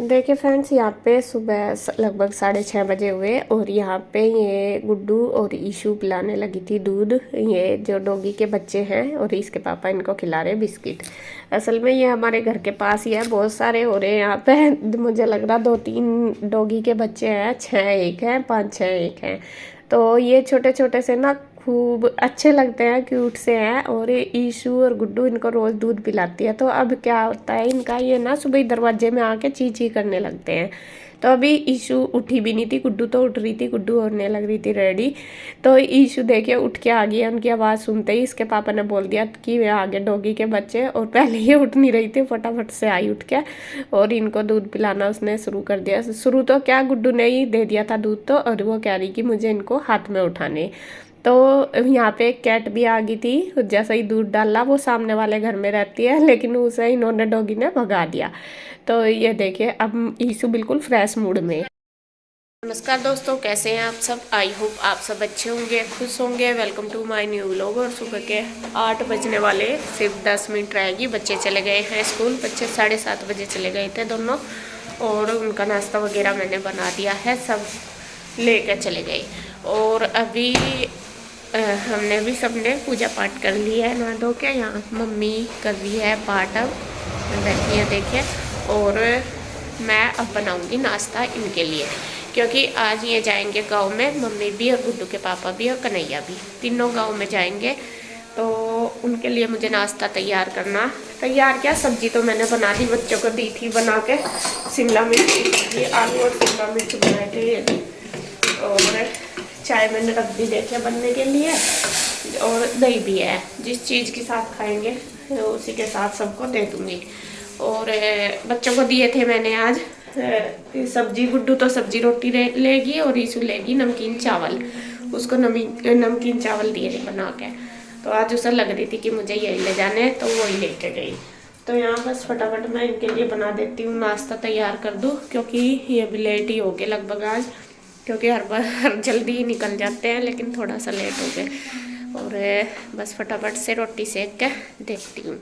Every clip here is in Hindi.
देखिए फ्रेंड्स, यहाँ पे सुबह लगभग 6:30 बजे हुए और यहाँ पे ये गुड्डू और ईशू पिलाने लगी थी दूध। ये जो डॉगी के बच्चे हैं और इसके पापा इनको खिला रहे बिस्किट। असल में ये हमारे घर के पास ही है, बहुत सारे हो रहे हैं यहाँ पे। मुझे लग रहा 2-3 डॉगी के बच्चे हैं, 6 एक हैं, 5-6 एक हैं। तो ये छोटे छोटे से ना खूब अच्छे लगते हैं, क्यूट से हैं। और ये ईशू और गुड्डू इनको रोज़ दूध पिलाती है। तो अब क्या होता है इनका, ये ना सुबह दरवाजे में आके ची ची करने लगते हैं। तो अभी ईशू उठी भी नहीं थी, गुड्डू तो उठ रही थी, गुड्डू होने लग रही थी रेडी। तो ईशू देखे उठ के आ गया। उनकी आवाज़ सुनते ही इसके पापा ने बोल दिया कि वे आ गए डॉगी के बच्चे। और पहले ये उठ नहीं रही थी, फटाफट से आई उठ के और इनको दूध पिलाना उसने शुरू कर दिया। शुरू तो क्या, गुड्डू ने ही दे दिया था दूध तो, और वो कह रही कि मुझे इनको हाथ में उठाने। तो यहाँ पे एक कैट भी आ गई थी। जैसा ही दूध डाला, वो सामने वाले घर में रहती है, लेकिन उसे इन्होंने डॉगी ने भगा दिया। तो ये देखिए अब ईशू बिल्कुल फ्रेश मूड में। नमस्कार दोस्तों, कैसे हैं आप सब। आई होप आप सब अच्छे होंगे, खुश होंगे। Welcome to my new vlog. और सुबह के 8 बजने वाले, सिर्फ 10 मिनट रहेगी। बच्चे चले गए हैं स्कूल। बच्चे 7:30 बजे चले गए थे दोनों, और उनका नाश्ता वगैरह मैंने बना दिया है, सब लेकर चले गए। और अभी हमने भी सबने पूजा पाठ कर लिया है नहा धो के। यहाँ मम्मी कर रही है पाठ, अब बैठी है देखिए। और मैं अब बनाऊंगी नाश्ता इनके लिए, क्योंकि आज ये जाएंगे गांव में। मम्मी भी और गुड्डू के पापा भी और कन्हैया भी, तीनों गांव में जाएंगे। तो उनके लिए मुझे नाश्ता तैयार करना। तैयार क्या, सब्जी तो मैंने बना दी, बच्चों को दी थी बना के। शिमला मिर्च की सब्जी, आलू और शिमला मिर्च बनाए थे। और चाय मैंने रख दी देखिए बनने के लिए। और दही भी है, जिस चीज़ के साथ खाएंगे उसी के साथ सबको दे दूँगी। और बच्चों को दिए थे मैंने आज सब्जी। गुड्डू तो सब्जी रोटी लेगी और ईशू लेगी नमकीन चावल। उसको नमकीन चावल दिए थे बना के। तो आज उसे लग रही थी कि मुझे यही ले जाने, तो वही लेके गई। तो यहाँ बस फटाफट मैं इनके लिए बना देती हूँ, नाश्ता तैयार कर दूँ, क्योंकि ये भी लेट ही हो गए लगभग आज। क्योंकि हर बार जल्दी ही निकल जाते हैं, लेकिन थोड़ा सा लेट हो गए। और बस फटाफट से रोटी सेक के देखती हूँ।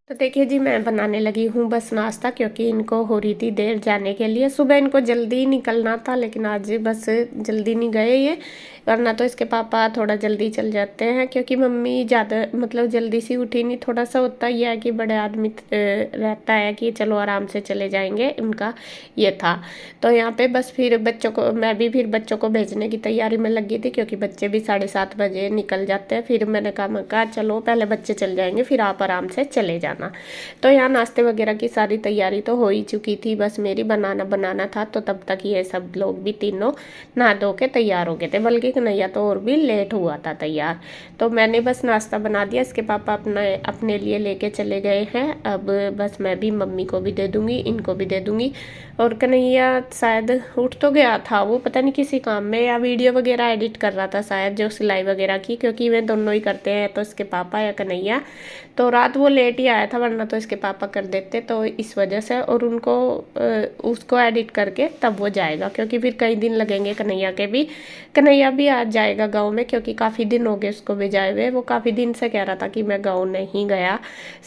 तो देखिए जी, मैं बनाने लगी हूँ बस नाश्ता, क्योंकि इनको हो रही थी देर जाने के लिए। सुबह इनको जल्दी निकलना था, लेकिन आज बस जल्दी नहीं गए ये, वरना तो इसके पापा थोड़ा जल्दी चल जाते हैं। क्योंकि मम्मी ज़्यादा मतलब जल्दी सी उठी नहीं। थोड़ा सा होता ही है कि बड़े आदमी रहता है कि चलो आराम से चले जाएंगे, उनका ये था। तो यहाँ पे बस फिर बच्चों को, मैं भी फिर बच्चों को भेजने की तैयारी में लगी थी, क्योंकि बच्चे भी 7:30 बजे निकल जाते हैं। फिर मैंने कहा चलो पहले बच्चे चल जाएंगे, फिर आप आराम से चले जाना। तो यहाँ नाश्ते वगैरह की सारी तैयारी तो हो ही चुकी थी, बस मेरी बनाना था। तो तब तक ये सब लोग भी तीनों नहा धो के तैयार हो गए थे, बल्कि कन्हैया तो और भी लेट हुआ था तैयार। तो मैंने बस नाश्ता बना दिया। इसके पापा अपने लिए लेके चले गए हैं। अब बस मैं भी मम्मी को भी दे दूँगी, इनको भी दे दूँगी। और कन्हैया शायद उठ तो गया था, वो पता नहीं किसी काम में, या वीडियो वगैरह एडिट कर रहा था शायद, जो सिलाई वगैरह की, क्योंकि वे दोनों ही करते हैं, तो इसके पापा या कन्हैया। तो रात वो लेट ही आया था, वरना तो इसके पापा कर देते। तो इस वजह से, और उनको उसको एडिट करके तब वो जाएगा, क्योंकि फिर कई दिन लगेंगे कन्हैया के भी। कन्हैया भी आज जाएगा गांव में, क्योंकि काफ़ी दिन हो गए उसको भेजाए हुए। वो काफ़ी दिन से कह रहा था कि मैं गांव नहीं गया।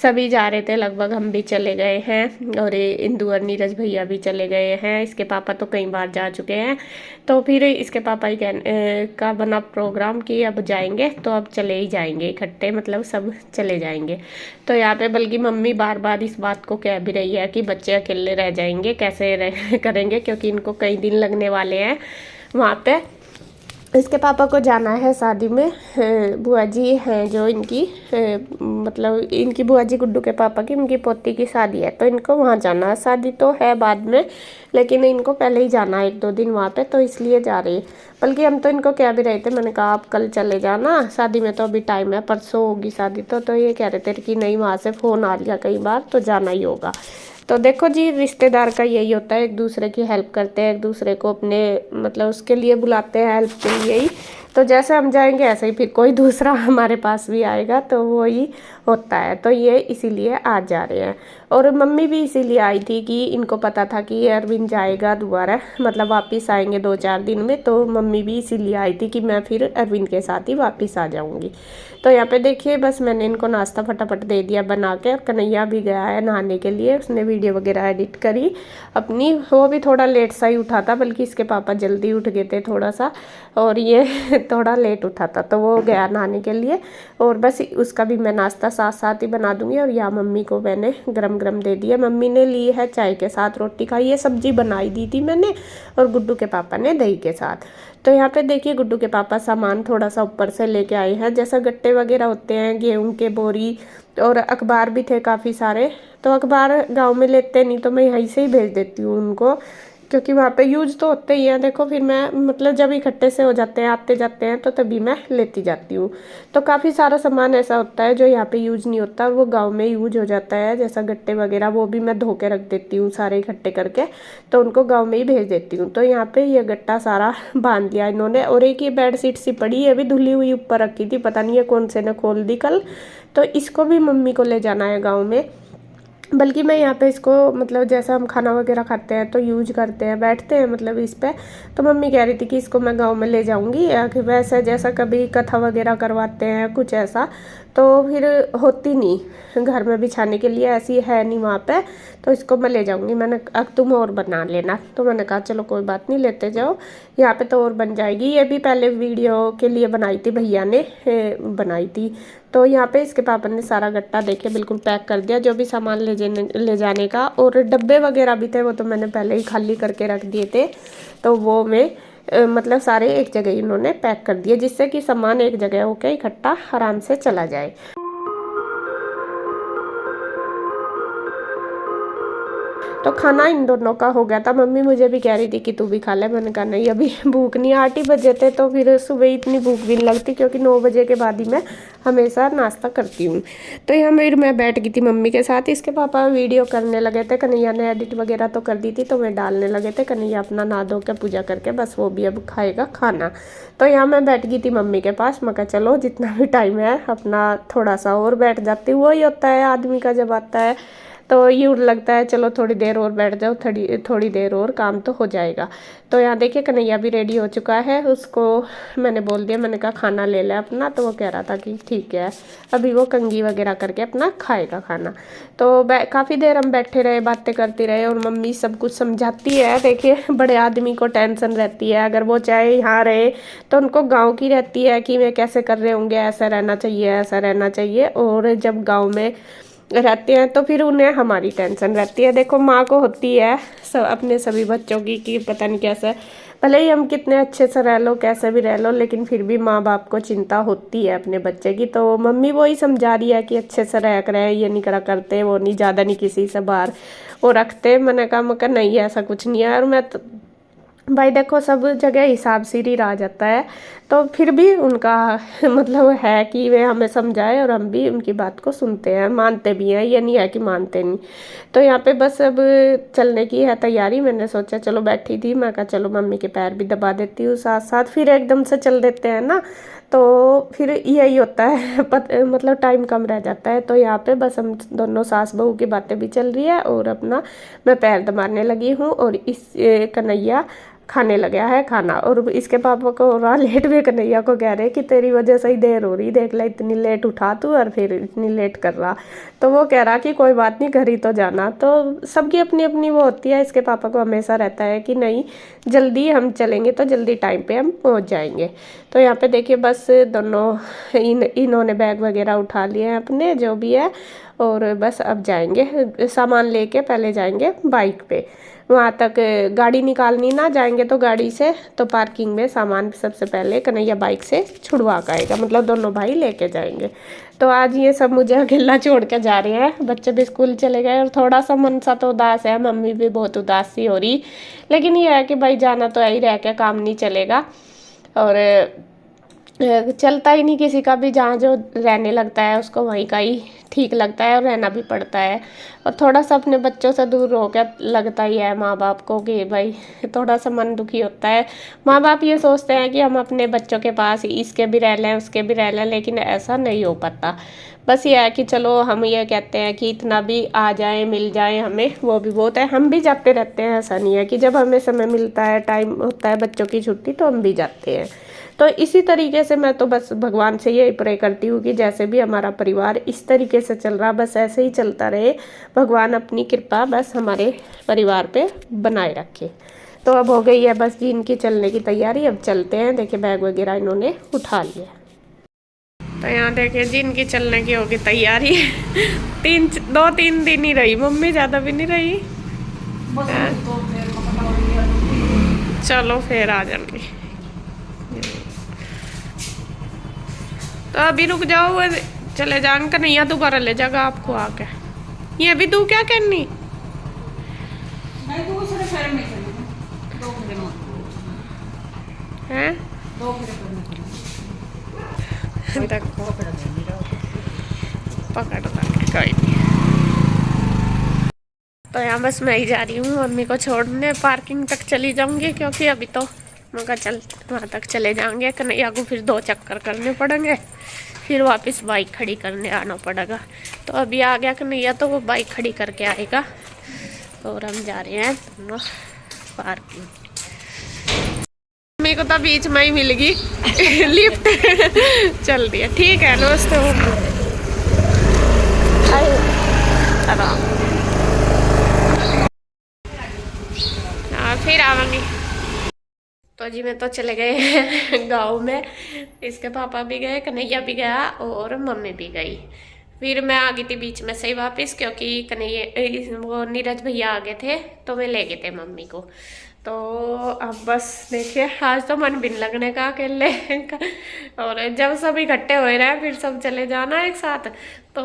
सभी जा रहे थे लगभग, हम भी चले गए हैं, और इंदु और नीरज भैया भी चले गए हैं। इसके पापा तो कई बार जा चुके हैं। तो फिर इसके पापा ही का बना प्रोग्राम कि अब जाएंगे, तो अब चले ही जाएंगे इकट्ठे, मतलब सब चले जाएंगे। तो यहाँ पे बल्कि मम्मी बार बार इस बात को कह भी रही है कि बच्चे अकेले रह जाएंगे, कैसे करेंगे, क्योंकि इनको कई दिन लगने वाले हैं वहाँ पे। इसके पापा को जाना है शादी में। बुआ जी हैं जो इनकी, मतलब इनकी बुआ जी गुड्डू के पापा की, उनकी पोती की शादी है, तो इनको वहाँ जाना है। शादी तो है बाद में, लेकिन इनको पहले ही जाना है 1-2 दिन वहाँ पे, तो इसलिए जा रही है। बल्कि हम तो इनको कह भी रहे थे, मैंने कहा आप कल चले जाना, शादी में तो अभी टाइम है, परसों होगी शादी। तो ये कह रहे थे कि नहीं, वहाँ से फ़ोन आ लिया कई बार, तो जाना ही होगा। तो देखो जी, रिश्तेदार का यही होता है, एक दूसरे की हेल्प करते हैं, एक दूसरे को अपने मतलब उसके लिए बुलाते हैं, हेल्प के लिए ही। तो जैसे हम जाएंगे ऐसे ही फिर कोई दूसरा हमारे पास भी आएगा, तो वही होता है। तो ये इसीलिए आज जा रहे हैं। और मम्मी भी इसीलिए आई थी कि इनको पता था कि अरविंद जाएगा दोबारा, मतलब वापस आएंगे 2-4 दिन में, तो मम्मी भी इसीलिए आई थी कि मैं फिर अरविंद के साथ ही वापस आ जाऊंगी। तो यहाँ पे देखिए बस मैंने इनको नाश्ता फटाफट दे दिया बना के, और कन्हैया भी गया है नहाने के लिए, उसने वीडियो वगैरह एडिट करी अपनी। वो भी थोड़ा लेट सा ही उठा था, बल्कि इसके पापा जल्दी उठ गए थे थोड़ा सा, और ये थोड़ा लेट उठा था, तो वो गया नहाने के लिए। और बस उसका भी मैं नाश्ता साथ साथ ही बना दूंगी। और यहाँ मम्मी को मैंने गरम गरम दे दिया। मम्मी ने ली है चाय के साथ रोटी खाई है, सब्जी बनाई दी थी मैंने, और गुड्डू के पापा ने दही के साथ। तो यहाँ पे देखिए गुड्डू के पापा सामान थोड़ा सा ऊपर से लेके आए हैं, जैसा गट्टे वगैरह होते हैं, गेहूं के बोरी, और अखबार भी थे काफ़ी सारे। तो अखबार गांव में लेते नहीं, तो मैं यहीं से ही भेज देती हूँ उनको, क्योंकि वहाँ पे यूज तो होते ही हैं। देखो फिर मैं मतलब जब इकट्ठे से हो जाते हैं आते जाते हैं, तो तभी मैं लेती जाती हूँ। तो काफ़ी सारा सामान ऐसा होता है जो यहाँ पे यूज नहीं होता, वो गांव में यूज हो जाता है, जैसा गट्टे वगैरह, वो भी मैं धो के रख देती हूँ सारे इकट्ठे करके, तो उनको गाँव में ही भेज देती हूँ। तो यहाँ पे ये गट्टा सारा बांध लिया इन्होंने। और एक ये बेडशीट सी पड़ी है, भी धुली हुई ऊपर रखी थी, पता नहीं है कौन से ने खोल दी कल, तो इसको भी मम्मी को ले जाना है गाँव में। बल्कि मैं यहाँ पे इसको मतलब जैसा हम खाना वगैरह खाते हैं तो यूज करते हैं, बैठते हैं मतलब इस पे, तो मम्मी कह रही थी कि इसको मैं गांव में ले जाऊंगी, या कि वैसे जैसा कभी कथा वगैरह करवाते हैं कुछ ऐसा, तो फिर होती नहीं घर में बिछाने के लिए, ऐसी है नहीं वहाँ पे, तो इसको मैं ले जाऊंगी। मैंने अब तुम और बना लेना, तो मैंने कहा चलो कोई बात नहीं, लेते जाओ, यहाँ पे तो और बन जाएगी। ये भी पहले वीडियो के लिए बनाई थी, भैया ने बनाई थी। तो यहाँ पे इसके पापा ने सारा गट्टा देके बिल्कुल पैक कर दिया, जो भी सामान ले जाने का। और डब्बे वगैरह भी थे, वो तो मैंने पहले ही खाली करके रख दिए थे, तो वो मैं मतलब सारे एक जगह ही उन्होंने पैक कर दिए, जिससे कि सामान एक जगह होके इकट्ठा आराम से चला जाए। तो खाना इन दोनों का हो गया था। मम्मी मुझे भी कह रही थी कि तू भी खा ले, मैंने कहा नहीं अभी भूख नहीं, 8 ही बजे थे, तो फिर सुबह इतनी भूख भी नहीं लगती, क्योंकि 9 बजे के बाद ही मैं हमेशा नाश्ता करती हूँ। तो यहाँ फिर मैं बैठ गई थी मम्मी के साथ, इसके पापा वीडियो करने लगे थे, कन्हैया ने एडिट वगैरह तो कर दी थी, तो वे डालने लगे थे। कन्हैया अपना नहा धो के पूजा करके बस वो भी अब खाएगा खाना। तो यहाँ मैं बैठ गई थी मम्मी के पास, मैं कहा चलो जितना भी टाइम है अपना थोड़ा सा और बैठ जाती हूँ, वही होता है आदमी का जब आता है, तो यूँ लगता है चलो थोड़ी देर और बैठ जाओ, थोड़ी देर और काम तो हो जाएगा। तो यहाँ देखिए कन्हैया भी रेडी हो चुका है, उसको मैंने बोल दिया, मैंने कहा खाना ले ले अपना, तो वो कह रहा था कि ठीक है, अभी वो कंघी वगैरह करके अपना खाएगा खाना। तो काफ़ी देर हम बैठे रहे, बातें करते रहे, और मम्मी सब कुछ समझाती है। देखिए बड़े आदमी को टेंशन रहती है, अगर वो चाहे यहाँ रहे तो उनको गाँव की रहती है कि वे कैसे कर रहे होंगे, ऐसा रहना चाहिए ऐसा रहना चाहिए। और जब गाँव में रहते हैं तो फिर उन्हें हमारी टेंशन रहती है। देखो माँ को होती है सब अपने सभी बच्चों की, कि पता नहीं कैसे, भले ही हम कितने अच्छे से रह लो कैसे भी रह लो, लेकिन फिर भी माँ बाप को चिंता होती है अपने बच्चे की। तो मम्मी वही समझा रही है कि अच्छे से रह कर, ये नहीं करा करते, वो नहीं, ज़्यादा नहीं किसी से बाहर वो रखते। मैंने कहा नहीं ऐसा कुछ नहीं है। और मैं भाई देखो सब जगह हिसाब से ही रहा जाता है, तो फिर भी उनका मतलब है कि वे हमें समझाए, और हम भी उनकी बात को सुनते हैं, मानते भी हैं, ये नहीं है कि मानते नहीं। तो यहाँ पे बस अब चलने की है तैयारी। मैंने सोचा चलो बैठी थी, मैं कहा चलो मम्मी के पैर भी दबा देती हूँ साथ साथ, फिर एकदम से चल देते हैं ना, तो फिर यही होता है मतलब टाइम कम रह जाता है। तो यहाँ पे बस हम दोनों सास बहू की बातें भी चल रही है, और अपना मैं पैर दबाने लगी हूँ, और इस कन्हैया खाने लगा है खाना। और इसके पापा को हो रहा लेट, भी कन्हैया को कह रहे कि तेरी वजह से ही देर हो रही, देख ले इतनी लेट उठा तू और फिर इतनी लेट कर रहा। तो वो कह रहा कि कोई बात नहीं, घर ही तो जाना। तो सबकी अपनी अपनी वो होती है। इसके पापा को हमेशा रहता है कि नहीं जल्दी हम चलेंगे तो जल्दी टाइम पे हम पहुंच जाएंगे। तो यहाँ पे देखिए बस दोनों इन्होंने बैग वगैरह उठा लिए हैं अपने जो भी है, और बस अब जाएंगे सामान लेके, पहले जाएंगे बाइक पे वहाँ तक, गाड़ी निकालनी ना जाएंगे तो गाड़ी से, तो पार्किंग में सामान सबसे पहले कन्हैया बाइक से छुड़वा कर आएगा, मतलब दोनों भाई लेके जाएंगे। तो आज ये सब मुझे अकेला छोड़ के जा रहे हैं, बच्चे भी स्कूल चले गए, और थोड़ा सा मन सा तो उदास है, मम्मी भी बहुत उदास सी हो रही, लेकिन ये है कि भाई जाना तो है ही, रह के काम नहीं चलेगा। और चलता ही नहीं किसी का भी, जहाँ जो रहने लगता है उसको वहीं का ही ठीक लगता है और रहना भी पड़ता है। और थोड़ा सा अपने बच्चों से दूर हो कर लगता ही है माँ बाप को कि भाई थोड़ा सा मन दुखी होता है। माँ बाप ये सोचते हैं कि हम अपने बच्चों के पास इसके भी रह लें उसके भी रह लें, लेकिन ऐसा नहीं हो पाता। बस ये है कि चलो हम ये कहते हैं कि इतना भी आ जाए मिल जाए हमें वो भी बहुत है। हम भी जाते रहते हैं, ऐसा नहीं है कि जब हमें समय मिलता है टाइम होता है बच्चों की छुट्टी तो हम भी जाते हैं। तो इसी तरीके से मैं तो बस भगवान से यही प्रे करती हूँ कि जैसे भी हमारा परिवार इस तरीके से चल रहा बस ऐसे ही चलता रहे। भगवान अपनी कृपा बस हमारे परिवार पे बनाए रखे। तो अब हो गई है बस जी इनकी चलने की तैयारी, अब चलते हैं। देखिए बैग वगैरह इन्होंने उठा लिया। तो यहाँ देखिए जी इनकी चलने की होगी तैयारी। 2-3 दिन ही रही मम्मी, ज़्यादा भी नहीं रही। चलो फिर आ जाऊंगी। तो अभी रुक जाओ, चले जाएंगे कन्हैया दोबारा ले जाएगा आपको आके। ये भी तू क्या करनी है? देखो पकड़ कोई नहीं। तो यहाँ बस मैं ही जा रही हूँ मम्मी को छोड़ने, पार्किंग तक चली जाऊंगी क्योंकि अभी तो मगर चल वहाँ तक चले जाएंगे। कन्हैया को फिर 2 चक्कर करने पड़ेंगे, फिर वापस बाइक खड़ी करने आना पड़ेगा। तो अभी आ गया कन्हैया तो वो बाइक खड़ी करके आएगा और हम जा रहे हैं दोनों पार्किंग। मम्मी को तो बीच में ही मिल गई लिफ्ट। चल दिया, ठीक है नमस्ते। फिर आवांगी। तो जी मैं तो चले गए गांव में, इसके पापा भी गए, कन्हैया भी गया और मम्मी भी गई। फिर मैं आ गई थी बीच में से ही वापस क्योंकि कन्हैया वो नीरज भैया आ गए थे तो मैं ले गए थे मम्मी को। तो अब बस देखिए आज तो मन भी नहीं लगने का अकेले का। और जब सब इकट्ठे हो रहे फिर सब चले जाना एक साथ तो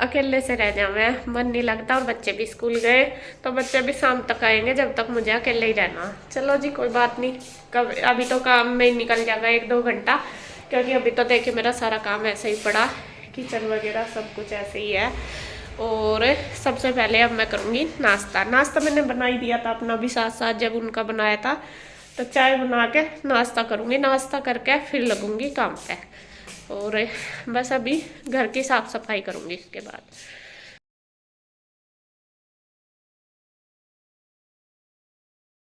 अकेले से रह जाऊँ मैं, मन नहीं लगता। और बच्चे भी स्कूल गए तो बच्चे भी शाम तक आएंगे, जब तक मुझे अकेले ही रहना। चलो जी कोई बात नहीं, कब अभी तो काम में ही निकल जाएगा 1-2 घंटा, क्योंकि अभी तो देखिए मेरा सारा काम ऐसे ही पड़ा, किचन वगैरह सब कुछ ऐसे ही है। और सबसे पहले अब मैं करूँगी नाश्ता। नाश्ता मैंने बना ही दिया था अपना भी साथ साथ जब उनका बनाया था। तो चाय बना के नाश्ता करूँगी, नाश्ता करके फिर लगूँगी काम पे। और बस अभी घर की साफ़ सफाई करूँगी इसके बाद।